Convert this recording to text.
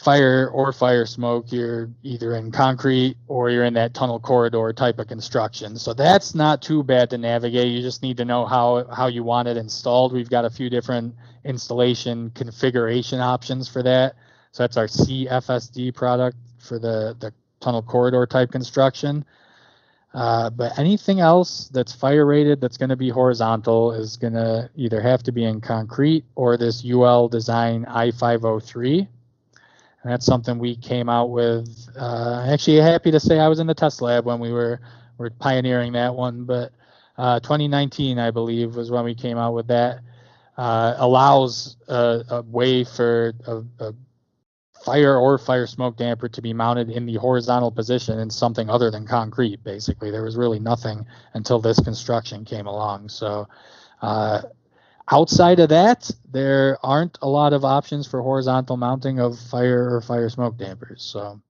fire smoke, you're either in concrete or you're in that tunnel corridor type of construction. So that's not too bad to navigate. You just need to know how you want it installed. We've got a few different installation configuration options for that. So that's our CFSD product for the tunnel corridor type construction. But anything else that's fire rated that's going to be horizontal is going to either have to be in concrete or this UL Design I503. And that's something we came out with. Actually, happy to say I was in the test lab when we were pioneering that one. But 2019, I believe, was when we came out with that. Allows a way for a fire or fire smoke damper to be mounted in the horizontal position in something other than concrete. Basically, there was really nothing until this construction came along. So outside of that, there aren't a lot of options for horizontal mounting of fire or fire smoke dampers. So